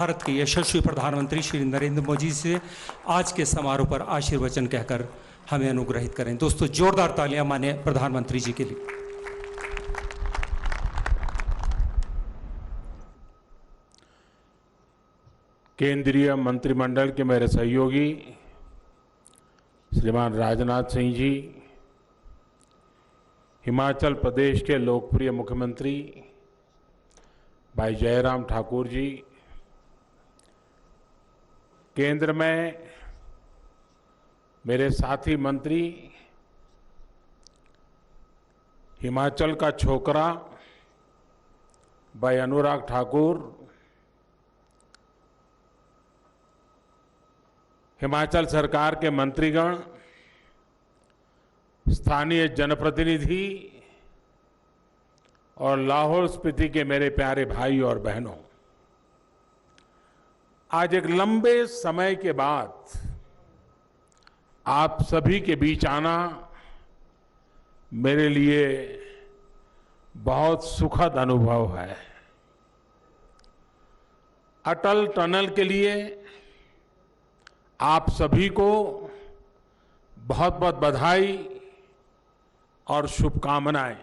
भारत के यशस्वी प्रधानमंत्री श्री नरेंद्र मोदी से आज के समारोह पर आशीर्वचन कहकर हमें अनुग्रहित करें। दोस्तों, जोरदार तालियां माने प्रधानमंत्री जी के लिए। केंद्रीय मंत्रिमंडल के मेरे सहयोगी श्रीमान राजनाथ सिंह जी, हिमाचल प्रदेश के लोकप्रिय मुख्यमंत्री भाई जयराम ठाकुर जी, केंद्र में मेरे साथी मंत्री, हिमाचल का छोकरा भाई अनुराग ठाकुर, हिमाचल सरकार के मंत्रीगण, स्थानीय जनप्रतिनिधि और लाहौल स्पीति के मेरे प्यारे भाई और बहनों, आज एक लंबे समय के बाद आप सभी के बीच आना मेरे लिए बहुत सुखद अनुभव है। अटल टनल के लिए आप सभी को बहुत बहुत बधाई और शुभकामनाएं।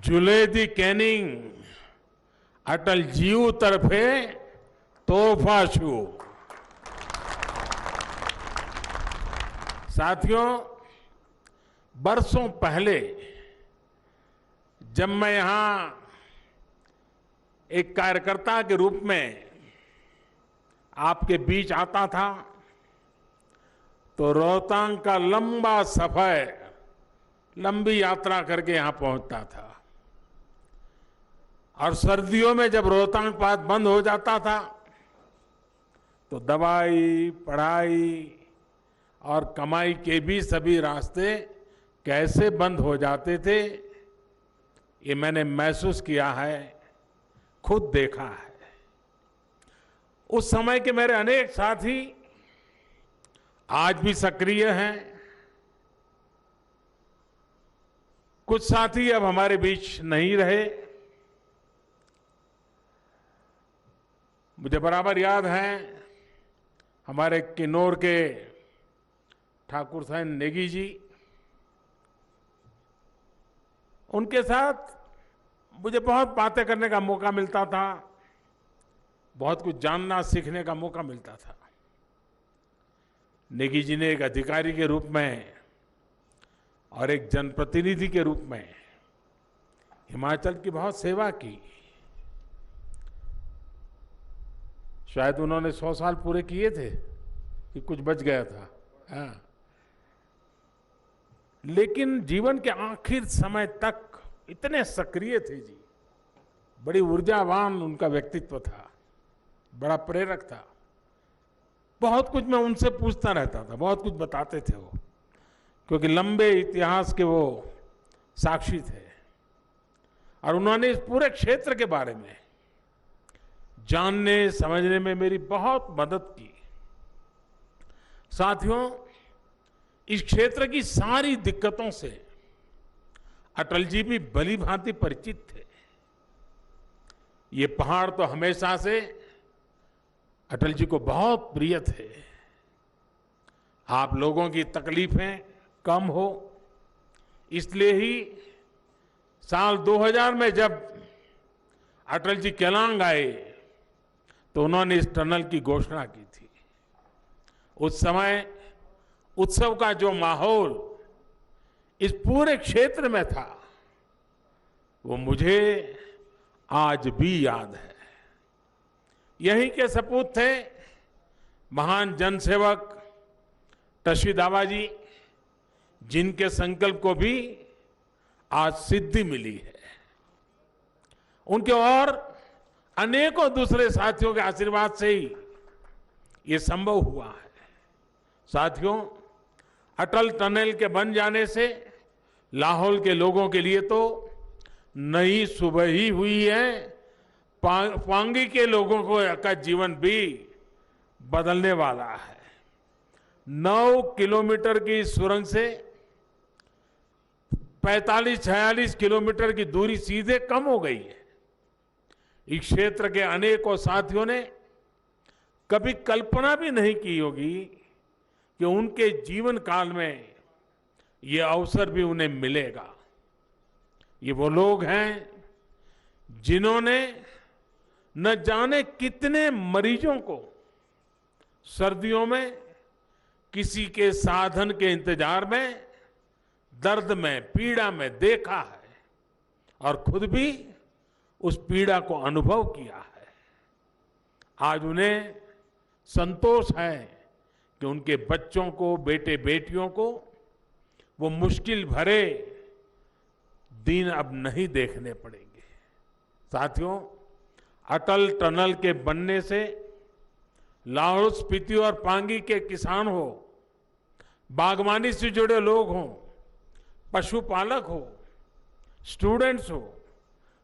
जुले दी कैनिंग अटल जीव तरफे तोहफा छू। साथियों, बरसों पहले जब मैं यहां एक कार्यकर्ता के रूप में आपके बीच आता था तो रोहतांग का लंबा सफर, लंबी यात्रा करके यहां पहुंचता था और सर्दियों में जब रोहतांग पास बंद हो जाता था तो दवाई, पढ़ाई और कमाई के भी सभी रास्ते कैसे बंद हो जाते थे, ये मैंने महसूस किया है, खुद देखा है। उस समय के मेरे अनेक साथी आज भी सक्रिय हैं। कुछ साथी अब हमारे बीच नहीं रहे। मुझे बराबर याद है हमारे किन्नौर के ठाकुर साहब नेगी जी, उनके साथ मुझे बहुत बातें करने का मौका मिलता था, बहुत कुछ जानना सीखने का मौका मिलता था। नेगी जी ने एक अधिकारी के रूप में और एक जनप्रतिनिधि के रूप में हिमाचल की बहुत सेवा की। शायद उन्होंने 100 साल पूरे किए थे कि कुछ बच गया था। हाँ। लेकिन जीवन के आखिर समय तक इतने सक्रिय थे जी, बड़ी ऊर्जावान उनका व्यक्तित्व था, बड़ा प्रेरक था। बहुत कुछ मैं उनसे पूछता रहता था, बहुत कुछ बताते थे वो, क्योंकि लंबे इतिहास के वो साक्षी थे और उन्होंने इस पूरे क्षेत्र के बारे में जानने समझने में मेरी बहुत मदद की। साथियों, इस क्षेत्र की सारी दिक्कतों से अटल जी भी भली भांति परिचित थे। ये पहाड़ तो हमेशा से अटल जी को बहुत प्रिय थे। आप लोगों की तकलीफें कम हो, इसलिए ही साल 2000 में जब अटल जी केलांग आए तो उन्होंने इस टनल की घोषणा की थी। उस समय उत्सव का जो माहौल इस पूरे क्षेत्र में था वो मुझे आज भी याद है। यहीं के सपूत थे महान जनसेवक टशी दावा जी, जिनके संकल्प को भी आज सिद्धि मिली है। उनके और अनेकों दूसरे साथियों के आशीर्वाद से ही ये संभव हुआ है। साथियों, अटल टनल के बन जाने से लाहौल के लोगों के लिए तो नई सुबह ही हुई है, पांगी के लोगों का जीवन भी बदलने वाला है। 9 किलोमीटर की सुरंग से 45-46 किलोमीटर की दूरी सीधे कम हो गई है। इस क्षेत्र के अनेकों साथियों ने कभी कल्पना भी नहीं की होगी कि उनके जीवन काल में ये अवसर भी उन्हें मिलेगा। ये वो लोग हैं जिन्होंने न जाने कितने मरीजों को सर्दियों में किसी के साधन के इंतजार में, दर्द में, पीड़ा में देखा है और खुद भी उस पीड़ा को अनुभव किया है। आज उन्हें संतोष है कि उनके बच्चों को, बेटे बेटियों को वो मुश्किल भरे दिन अब नहीं देखने पड़ेंगे। साथियों, अटल टनल के बनने से लाहौल स्पीति और पांगी के किसान हो, बागवानी से जुड़े लोग हों, पशुपालक हो, स्टूडेंट्स हो,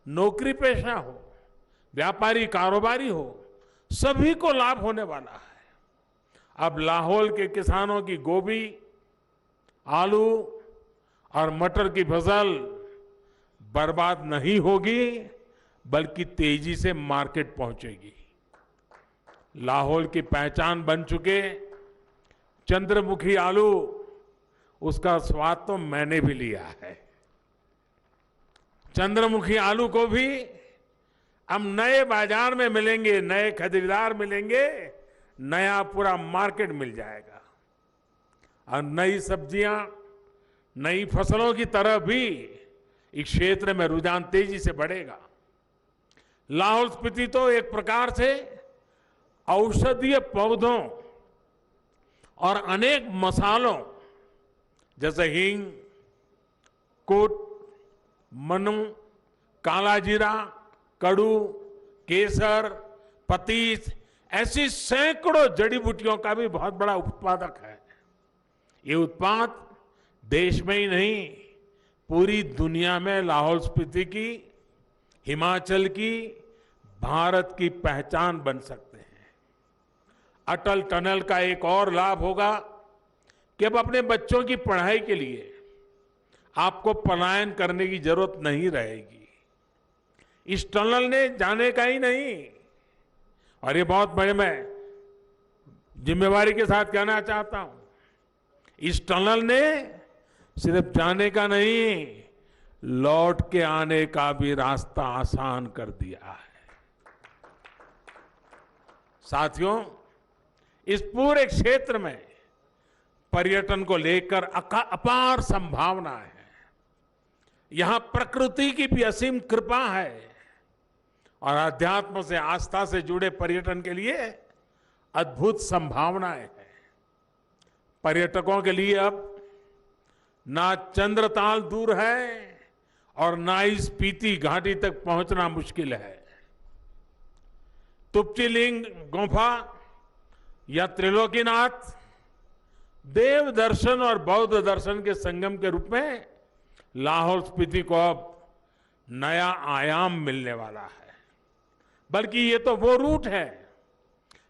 नौकरी पेशा हो, व्यापारी कारोबारी हो, सभी को लाभ होने वाला है। अब लाहौल के किसानों की गोभी, आलू और मटर की फसल बर्बाद नहीं होगी, बल्कि तेजी से मार्केट पहुंचेगी। लाहौल की पहचान बन चुके चंद्रमुखी आलू, उसका स्वाद तो मैंने भी लिया है। चंद्रमुखी आलू को भी हम नए बाजार में मिलेंगे, नए खरीदार मिलेंगे, नया पूरा मार्केट मिल जाएगा। और नई सब्जियां, नई फसलों की तरफ भी इस क्षेत्र में रुझान तेजी से बढ़ेगा। लाहौल स्पीति तो एक प्रकार से औषधीय पौधों और अनेक मसालों जैसे हींग, कूट, मनु, काला जीरा, कड़ू, केसर, पतीस, ऐसी सैकड़ों जड़ी बूटियों का भी बहुत बड़ा उत्पादक है। ये उत्पाद देश में ही नहीं, पूरी दुनिया में लाहौल स्पीति की, हिमाचल की, भारत की पहचान बन सकते हैं। अटल टनल का एक और लाभ होगा कि अब अपने बच्चों की पढ़ाई के लिए आपको पलायन करने की जरूरत नहीं रहेगी। इस टनल ने जाने का ही नहीं, और ये बहुत बड़े मैं जिम्मेवारी के साथ कहना चाहता हूं, इस टनल ने सिर्फ जाने का नहीं, लौट के आने का भी रास्ता आसान कर दिया है। साथियों, इस पूरे क्षेत्र में पर्यटन को लेकर अपार संभावना है। यहां प्रकृति की भी असीम कृपा है और अध्यात्म से, आस्था से जुड़े पर्यटन के लिए अद्भुत संभावनाएं हैं। पर्यटकों के लिए अब ना चंद्रताल दूर है और ना ही स्पीति घाटी तक पहुंचना मुश्किल है। तुप्तिलिंग गुफा या त्रिलोकीनाथ देव दर्शन और बौद्ध दर्शन के संगम के रूप में लाहौल स्पीति को अब नया आयाम मिलने वाला है। बल्कि ये तो वो रूट है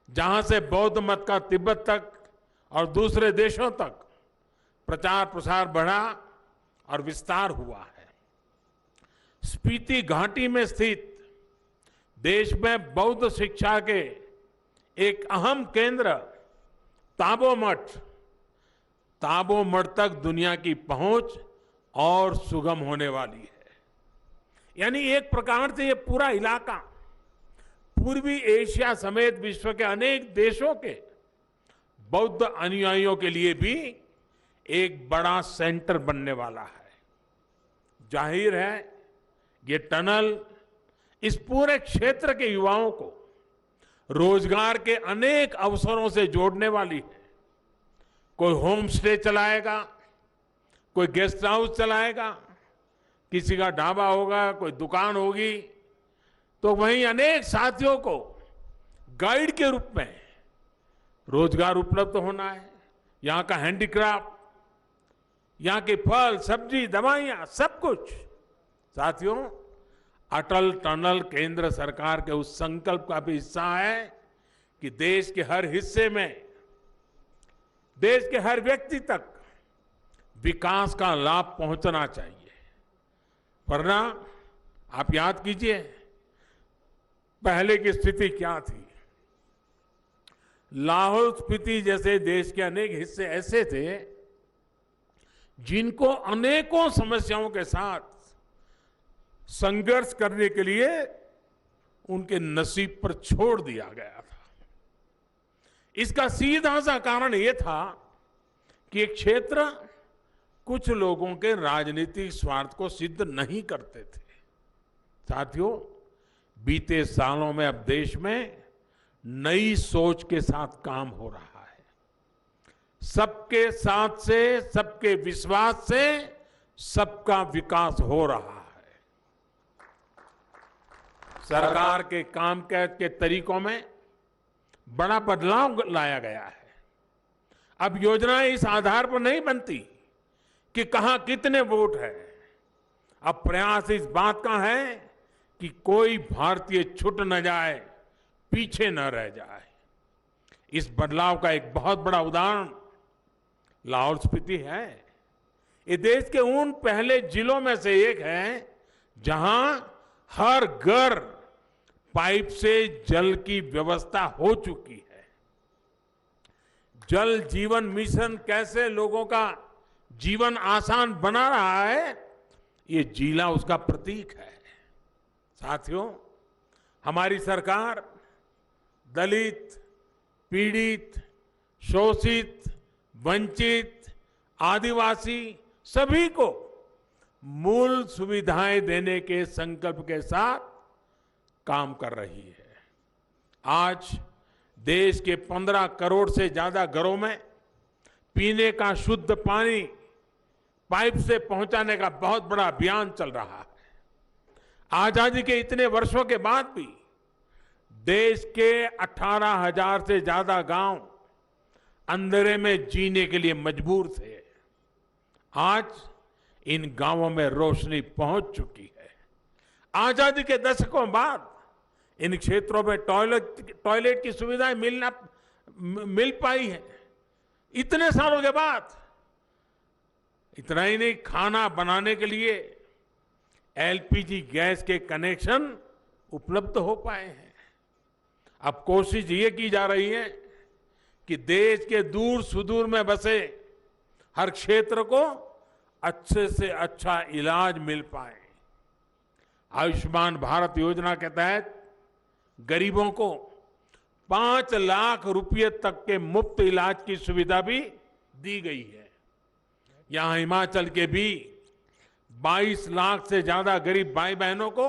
जहां से बौद्ध मत का तिब्बत तक और दूसरे देशों तक प्रचार प्रसार बढ़ा और विस्तार हुआ है। स्पीति घाटी में स्थित देश में बौद्ध शिक्षा के एक अहम केंद्र ताबो मठ तक दुनिया की पहुंच और सुगम होने वाली है। यानी एक प्रकार से ये पूरा इलाका पूर्वी एशिया समेत विश्व के अनेक देशों के बौद्ध अनुयायियों के लिए भी एक बड़ा सेंटर बनने वाला है। जाहिर है ये टनल इस पूरे क्षेत्र के युवाओं को रोजगार के अनेक अवसरों से जोड़ने वाली है। कोई होम स्टे चलाएगा, कोई गेस्ट हाउस चलाएगा, किसी का ढाबा होगा, कोई दुकान होगी, तो वहीं अनेक साथियों को गाइड के रूप में रोजगार उपलब्ध होना है। यहाँ का हैंडीक्राफ्ट, यहाँ के फल, सब्जी, दवाइयाँ, सब कुछ। साथियों, अटल टनल केंद्र सरकार के उस संकल्प का भी हिस्सा है कि देश के हर हिस्से में, देश के हर व्यक्ति तक विकास का लाभ पहुंचना चाहिए। वरना आप याद कीजिए, पहले की स्थिति क्या थी। लाहौल स्पीति जैसे देश के अनेक हिस्से ऐसे थे जिनको अनेकों समस्याओं के साथ संघर्ष करने के लिए उनके नसीब पर छोड़ दिया गया था। इसका सीधा सा कारण यह था कि एक क्षेत्र कुछ लोगों के राजनीतिक स्वार्थ को सिद्ध नहीं करते थे। साथियों, बीते सालों में अब देश में नई सोच के साथ काम हो रहा है। सबके साथ से, सबके विश्वास से सबका विकास हो रहा है। सरकार के कामकाज के तरीकों में बड़ा बदलाव लाया गया है। अब योजनाएं इस आधार पर नहीं बनती कि कहां कितने वोट है। अब प्रयास इस बात का है कि कोई भारतीय छूट न जाए, पीछे न रह जाए। इस बदलाव का एक बहुत बड़ा उदाहरण लाहौल स्पीति है। ये देश के उन पहले जिलों में से एक है जहां हर घर पाइप से जल की व्यवस्था हो चुकी है। जल जीवन मिशन कैसे लोगों का जीवन आसान बना रहा है, ये जिला उसका प्रतीक है। साथियों, हमारी सरकार दलित, पीड़ित, शोषित, वंचित, आदिवासी सभी को मूल सुविधाएं देने के संकल्प के साथ काम कर रही है। आज देश के 15 करोड़ से ज्यादा घरों में पीने का शुद्ध पानी पाइप से पहुंचाने का बहुत बड़ा अभियान चल रहा है। आजादी के इतने वर्षों के बाद भी देश के 18,000 से ज्यादा गांव अंधेरे में जीने के लिए मजबूर थे। आज इन गांवों में रोशनी पहुंच चुकी है। आजादी के दशकों बाद इन क्षेत्रों में टॉयलेट की सुविधाएं मिल पाई है। इतने सालों के बाद इतना ही नहीं, खाना बनाने के लिए एलपीजी गैस के कनेक्शन उपलब्ध हो पाए हैं। अब कोशिश ये की जा रही है कि देश के दूर सुदूर में बसे हर क्षेत्र को अच्छे से अच्छा इलाज मिल पाए। आयुष्मान भारत योजना के तहत गरीबों को 5 लाख रुपए तक के मुफ्त इलाज की सुविधा भी दी गई है। यहां हिमाचल के भी 22 लाख से ज्यादा गरीब भाई बहनों को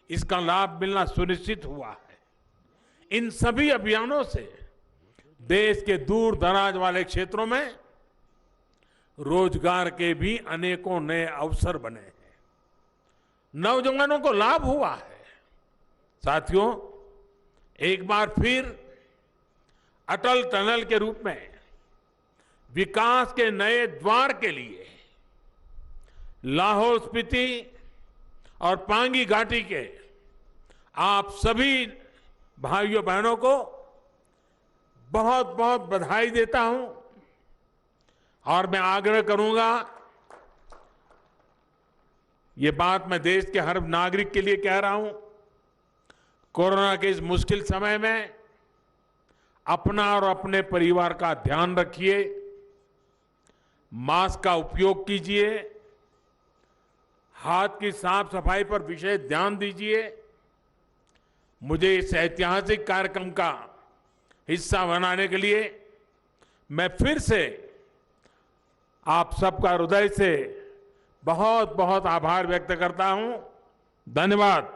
इसका लाभ मिलना सुनिश्चित हुआ है। इन सभी अभियानों से देश के दूर दराज वाले क्षेत्रों में रोजगार के भी अनेकों नए अवसर बने हैं। नौजवानों को लाभ हुआ है। साथियों, एक बार फिर अटल टनल के रूप में विकास के नए द्वार के लिए लाहौल स्पीति और पांगी घाटी के आप सभी भाइयों बहनों को बहुत बहुत बधाई देता हूं। और मैं आग्रह करूंगा, ये बात मैं देश के हर नागरिक के लिए कह रहा हूं, कोरोना के इस मुश्किल समय में अपना और अपने परिवार का ध्यान रखिए, मास्क का उपयोग कीजिए, हाथ की साफ सफाई पर विशेष ध्यान दीजिए। मुझे इस ऐतिहासिक कार्यक्रम का हिस्सा बनाने के लिए मैं फिर से आप सबका हृदय से बहुत बहुत आभार व्यक्त करता हूं। धन्यवाद।